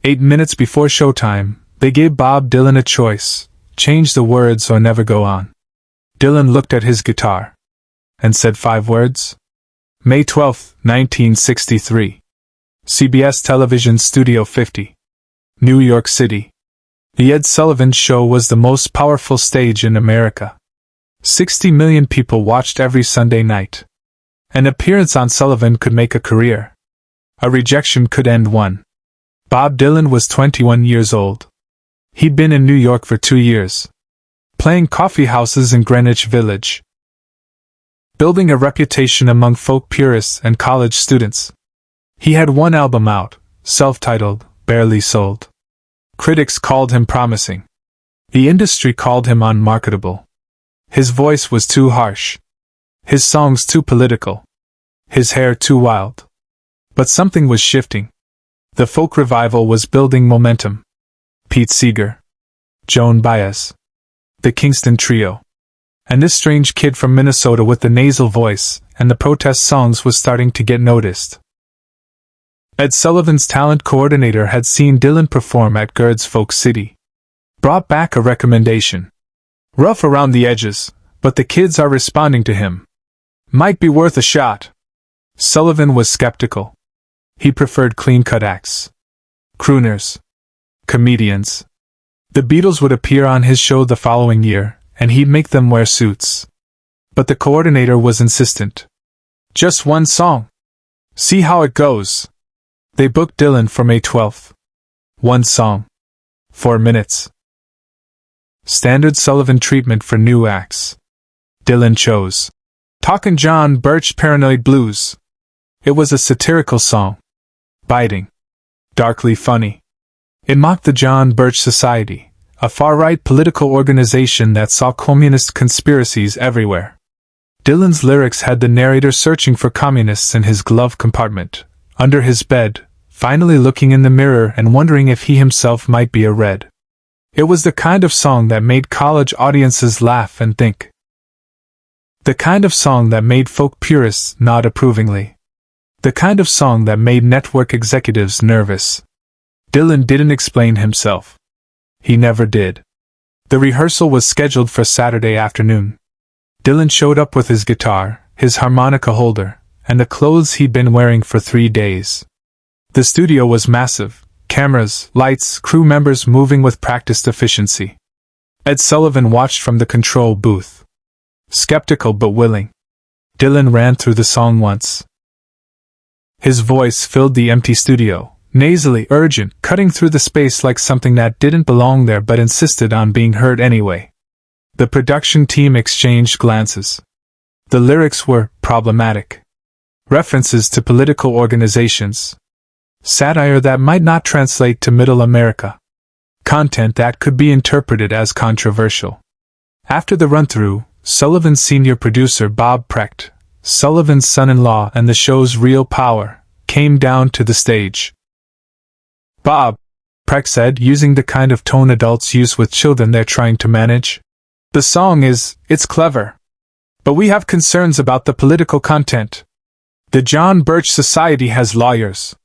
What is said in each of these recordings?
8 minutes before showtime, they gave Bob Dylan a choice: change the words or never go on. Dylan looked at his guitar and said 5 words. May 12, 1963. CBS Television Studio 50. New York City. The Ed Sullivan Show was the most powerful stage in America. 60 million people watched every Sunday night. An appearance on Sullivan could make a career. A rejection could end one. Bob Dylan was 21 years old. He'd been in New York for 2 years, playing coffee houses in Greenwich Village, building a reputation among folk purists and college students. He had one album out, self-titled, barely sold. Critics called him promising. The industry called him unmarketable. His voice was too harsh. His songs too political. His hair too wild. But something was shifting. The folk revival was building momentum. Pete Seeger, Joan Baez, the Kingston Trio, and this strange kid from Minnesota with the nasal voice and the protest songs was starting to get noticed. Ed Sullivan's talent coordinator had seen Dylan perform at Gerd's Folk City. Brought back a recommendation. Rough around the edges, but the kids are responding to him. Might be worth a shot. Sullivan was skeptical. He preferred clean-cut acts. Crooners. Comedians. The Beatles would appear on his show the following year, and he'd make them wear suits. But the coordinator was insistent. Just one song. See how it goes. They booked Dylan for May 12th. One song. 4 minutes. Standard Sullivan treatment for new acts. Dylan chose Talkin' John Birch Paranoid Blues. It was a satirical song. Biting. Darkly funny. It mocked the John Birch Society, a far-right political organization that saw communist conspiracies everywhere. Dylan's lyrics had the narrator searching for communists in his glove compartment, under his bed, finally looking in the mirror and wondering if he himself might be a red. It was the kind of song that made college audiences laugh and think. The kind of song that made folk purists nod approvingly. The kind of song that made network executives nervous. Dylan didn't explain himself. He never did. The rehearsal was scheduled for Saturday afternoon. Dylan showed up with his guitar, his harmonica holder, and the clothes he'd been wearing for 3 days. The studio was massive, cameras, lights, crew members moving with practiced efficiency. Ed Sullivan watched from the control booth. Skeptical but willing. Dylan ran through the song once. His voice filled the empty studio, nasally, urgent, cutting through the space like something that didn't belong there but insisted on being heard anyway. The production team exchanged glances. The lyrics were problematic. References to political organizations. Satire that might not translate to Middle America. Content that could be interpreted as controversial. After the run-through, Sullivan's senior producer Bob Precht, Sullivan's son-in-law and the show's real power, came down to the stage. "Bob," Precht said, using the kind of tone adults use with children they're trying to manage. "The song it's clever. But we have concerns about the political content. The John Birch Society has lawyers.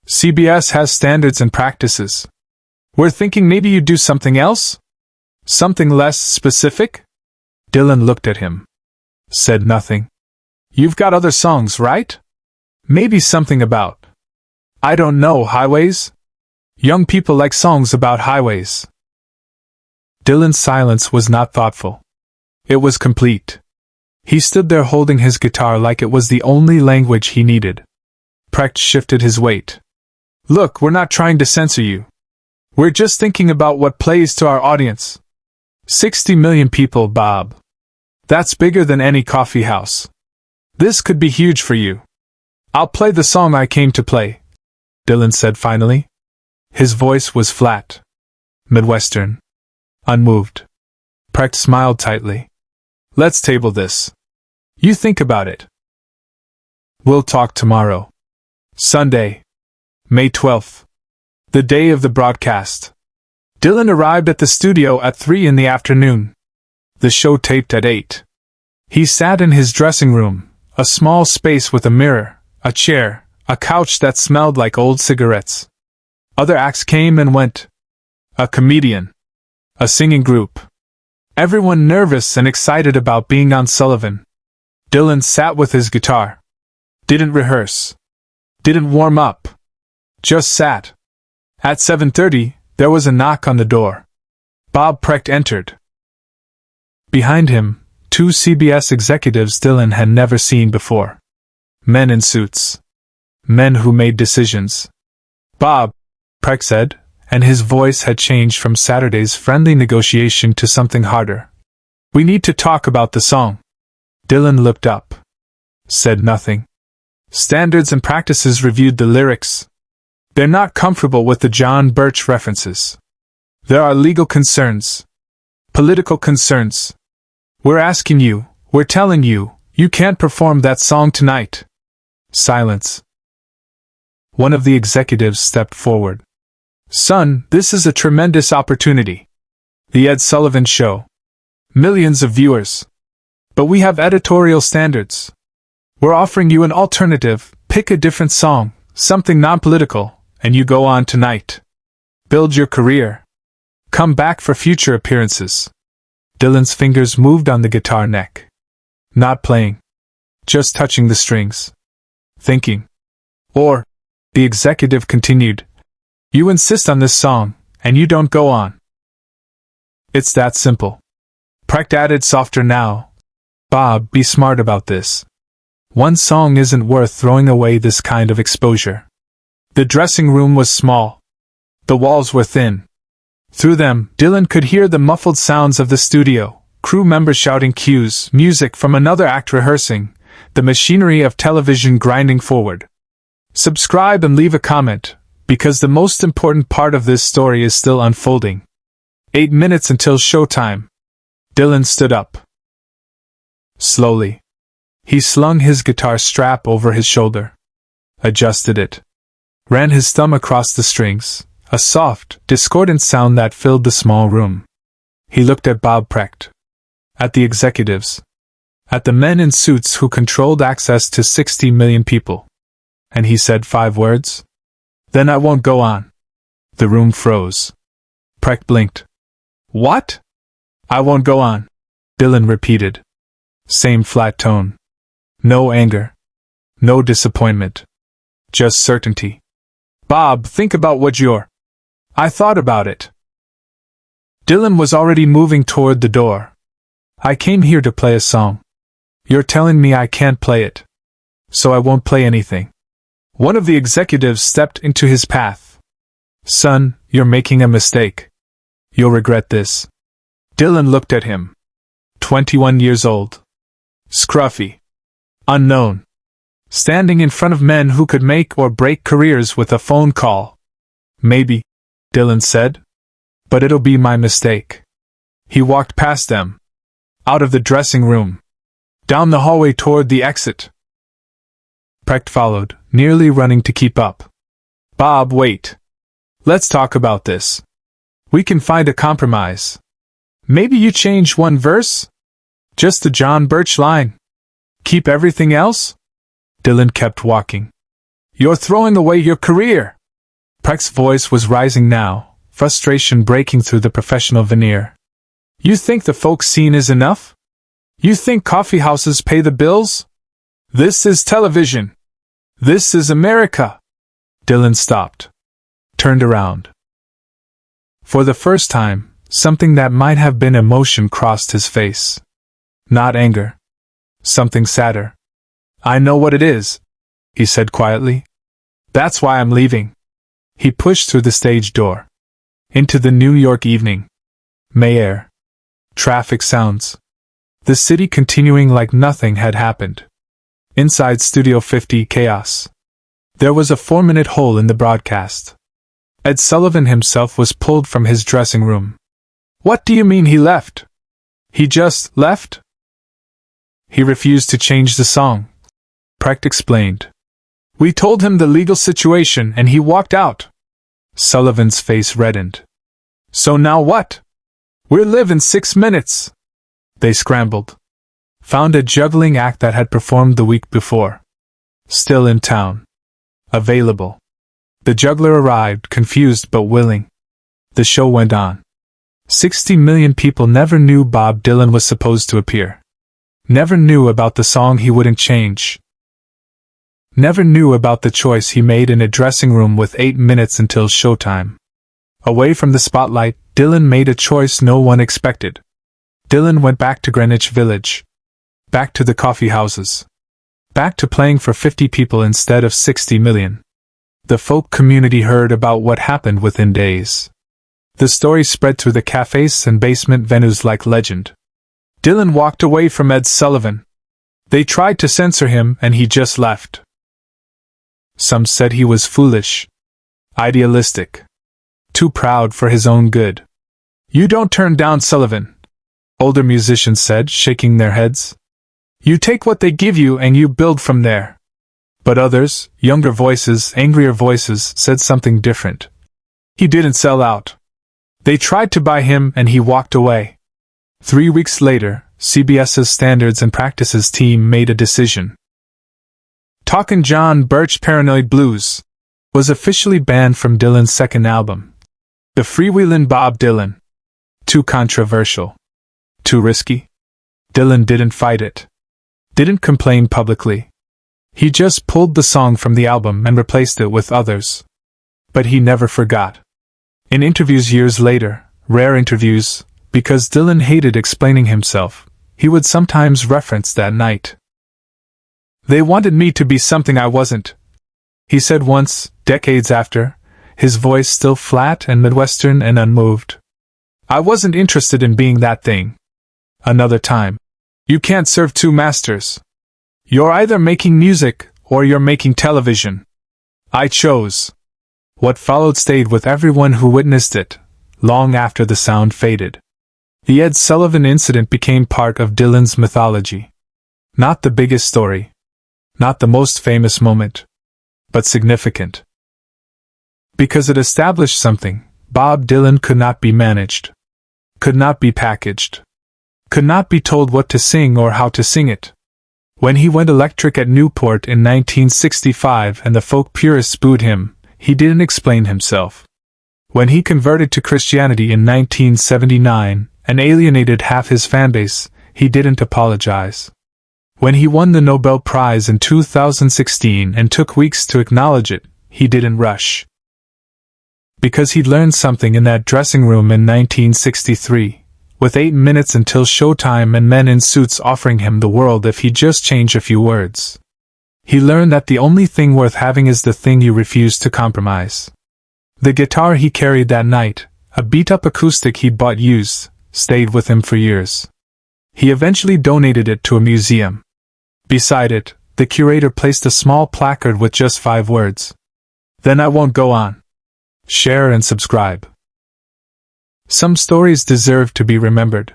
CBS has standards and practices. We're thinking maybe you do something else? Something less specific?" Dylan looked at him. Said nothing. "You've got other songs, right? Maybe something about, I don't know, highways? Young people like songs about highways." Dylan's silence was not thoughtful. It was complete. He stood there holding his guitar like it was the only language he needed. Precht shifted his weight. "Look, we're not trying to censor you. We're just thinking about what plays to our audience. 60 million people, Bob. That's bigger than any coffee house. This could be huge for you. I'll play the song I came to play," Dylan said finally. His voice was flat. Midwestern. Unmoved. Precht smiled tightly. "Let's table this. You think about it. We'll talk tomorrow. Sunday, May 12th. The day of the broadcast." Dylan arrived at the studio at 3 in the afternoon. The show taped at 8. He sat in his dressing room, a small space with a mirror, a chair, a couch that smelled like old cigarettes. Other acts came and went. A comedian. A singing group. Everyone nervous and excited about being on Sullivan. Dylan sat with his guitar. Didn't rehearse. Didn't warm up. Just sat. At 7:30, there was a knock on the door. Bob Precht entered. Behind him, two CBS executives Dylan had never seen before. Men in suits. Men who made decisions. "Bob," Precht said, and his voice had changed from Saturday's friendly negotiation to something harder. "We need to talk about the song." Dylan looked up. Said nothing. Standards and Practices reviewed the lyrics. They're not comfortable with the John Birch references. There are legal concerns. Political concerns. We're asking you, we're telling you, you can't perform that song tonight. Silence. One of the executives stepped forward. "Son, this is a tremendous opportunity. The Ed Sullivan Show. Millions of viewers. But we have editorial standards. We're offering you an alternative, pick a different song, something non-political, and you go on tonight. Build your career. Come back for future appearances." Dylan's fingers moved on the guitar neck. Not playing. Just touching the strings. Thinking. "Or," the executive continued, "you insist on this song, and you don't go on. It's that simple." Precht added softer now. "Bob, be smart about this. One song isn't worth throwing away this kind of exposure." The dressing room was small. The walls were thin. Through them, Dylan could hear the muffled sounds of the studio, crew members shouting cues, music from another act rehearsing, the machinery of television grinding forward. Subscribe and leave a comment, because the most important part of this story is still unfolding. 8 minutes until showtime. Dylan stood up. Slowly. He slung his guitar strap over his shoulder. Adjusted it. Ran his thumb across the strings, a soft, discordant sound that filled the small room. He looked at Bob Precht. At the executives. At the men in suits who controlled access to 60 million people. And he said 5 words. "Then I won't go on." The room froze. Precht blinked. "What?" "I won't go on," Dylan repeated. Same flat tone. No anger. No disappointment. Just certainty. "Bob, think about what you're—" "I thought about it." Dylan was already moving toward the door. "I came here to play a song. You're telling me I can't play it. So I won't play anything." One of the executives stepped into his path. "Son, you're making a mistake. You'll regret this." Dylan looked at him. 21 years old. Scruffy. Unknown. Standing in front of men who could make or break careers with a phone call. "Maybe," Dylan said. "But it'll be my mistake." He walked past them. Out of the dressing room. Down the hallway toward the exit. Precht followed, nearly running to keep up. "Bob, wait. Let's talk about this. We can find a compromise. Maybe you change one verse? Just the John Birch line. Keep everything else?" Dylan kept walking. "You're throwing away your career." Precht's voice was rising now, frustration breaking through the professional veneer. "You think the folk scene is enough? You think coffeehouses pay the bills? This is television. This is America." Dylan stopped. Turned around. For the first time, something that might have been emotion crossed his face. Not anger. Something sadder. "I know what it is," he said quietly. "That's why I'm leaving." He pushed through the stage door. Into the New York evening. May air. Traffic sounds. The city continuing like nothing had happened. Inside Studio 50, chaos. There was a 4-minute hole in the broadcast. Ed Sullivan himself was pulled from his dressing room. "What do you mean he left? He just left?" "He refused to change the song," Precht explained. "We told him the legal situation and he walked out." Sullivan's face reddened. "So now what? We'll live in 6 minutes." They scrambled. Found a juggling act that had performed the week before. Still in town. Available. The juggler arrived, confused but willing. The show went on. 60 million people never knew Bob Dylan was supposed to appear. Never knew about the song he wouldn't change. Never knew about the choice he made in a dressing room with 8 minutes until showtime. Away from the spotlight, Dylan made a choice no one expected. Dylan went back to Greenwich Village. Back to the coffee houses. Back to playing for 50 people instead of 60 million. The folk community heard about what happened within days. The story spread through the cafes and basement venues like legend. Dylan walked away from Ed Sullivan. They tried to censor him and he just left. Some said he was foolish. Idealistic. Too proud for his own good. You don't turn down Sullivan, older musicians said, shaking their heads. You take what they give you and you build from there. But others, younger voices, angrier voices, said something different. He didn't sell out. They tried to buy him and he walked away. 3 weeks later, CBS's Standards and Practices team made a decision. Talkin' John Birch Paranoid Blues was officially banned from Dylan's second album. The Freewheelin' Bob Dylan. Too controversial. Too risky. Dylan didn't fight it. Didn't complain publicly. He just pulled the song from the album and replaced it with others. But he never forgot. In interviews years later, rare interviews, because Dylan hated explaining himself, he would sometimes reference that night. They wanted me to be something I wasn't, he said once, decades after, his voice still flat and Midwestern and unmoved. I wasn't interested in being that thing. Another time. You can't serve two masters. You're either making music, or you're making television. I chose. What followed stayed with everyone who witnessed it, long after the sound faded. The Ed Sullivan incident became part of Dylan's mythology. Not the biggest story. Not the most famous moment. But significant. Because it established something, Bob Dylan could not be managed. Could not be packaged. Could not be told what to sing or how to sing it. When he went electric at Newport in 1965 and the folk purists booed him, he didn't explain himself. When he converted to Christianity in 1979 and alienated half his fanbase, he didn't apologize. When he won the Nobel Prize in 2016 and took weeks to acknowledge it, he didn't rush. Because he'd learned something in that dressing room in 1963. With 8 minutes until showtime and men in suits offering him the world if he'd just change a few words. He learned that the only thing worth having is the thing you refuse to compromise. The guitar he carried that night, a beat-up acoustic he'd bought used, stayed with him for years. He eventually donated it to a museum. Beside it, the curator placed a small placard with just 5 words. Then I won't go on. Share and subscribe. Some stories deserve to be remembered.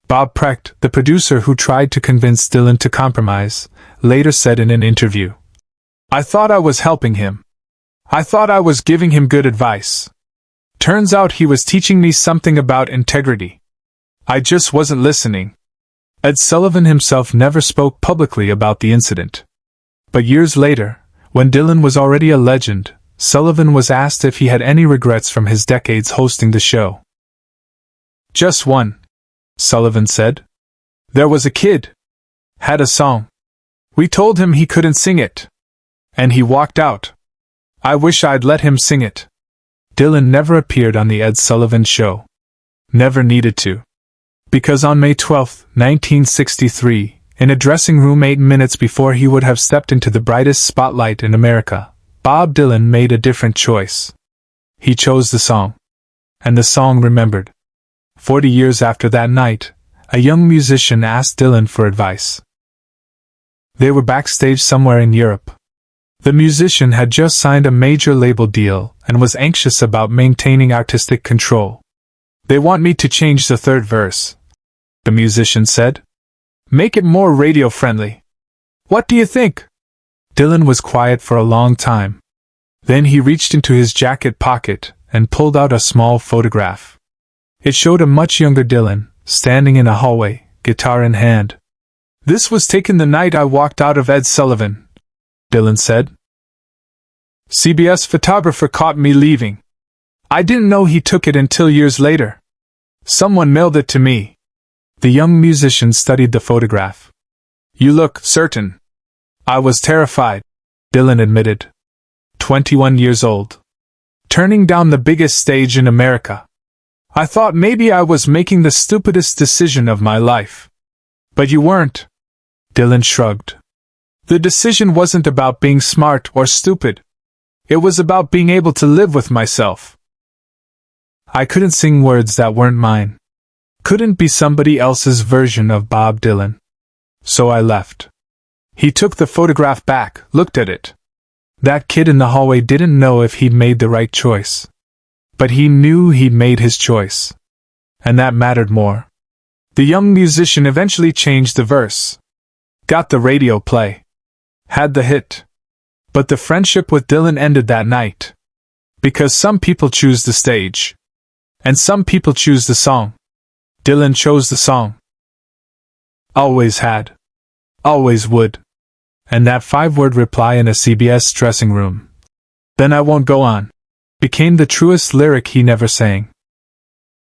Bob Precht, the producer who tried to convince Dylan to compromise, later said in an interview, I thought I was helping him. I thought I was giving him good advice. Turns out he was teaching me something about integrity. I just wasn't listening. Ed Sullivan himself never spoke publicly about the incident. But years later, when Dylan was already a legend, Sullivan was asked if he had any regrets from his decades hosting the show. Just one, Sullivan said. There was a kid. Had a song. We told him he couldn't sing it. And he walked out. I wish I'd let him sing it. Dylan never appeared on the Ed Sullivan Show. Never needed to. Because on May 12, 1963, in a dressing room 8 minutes before he would have stepped into the brightest spotlight in America, Bob Dylan made a different choice. He chose the song. And the song remembered. 40 years after that night, a young musician asked Dylan for advice. They were backstage somewhere in Europe. The musician had just signed a major label deal and was anxious about maintaining artistic control. They want me to change the third verse, the musician said. Make it more radio-friendly. What do you think? Dylan was quiet for a long time. Then he reached into his jacket pocket and pulled out a small photograph. It showed a much younger Dylan, standing in a hallway, guitar in hand. This was taken the night I walked out of Ed Sullivan, Dylan said. CBS photographer caught me leaving. I didn't know he took it until years later. Someone mailed it to me." The young musician studied the photograph. "You look certain." "I was terrified," Dylan admitted. 21 years old. Turning down the biggest stage in America. "I thought maybe I was making the stupidest decision of my life." "But you weren't." Dylan shrugged. "The decision wasn't about being smart or stupid. It was about being able to live with myself. I couldn't sing words that weren't mine. Couldn't be somebody else's version of Bob Dylan. So I left." He took the photograph back, looked at it. That kid in the hallway didn't know if he'd made the right choice. But he knew he'd made his choice. And that mattered more. The young musician eventually changed the verse. Got the radio play. Had the hit. But the friendship with Dylan ended that night. Because some people choose the stage. And some people choose the song. Dylan chose the song. Always had. Always would. And that 5-word reply in a CBS dressing room, "Then I won't go on," became the truest lyric he never sang.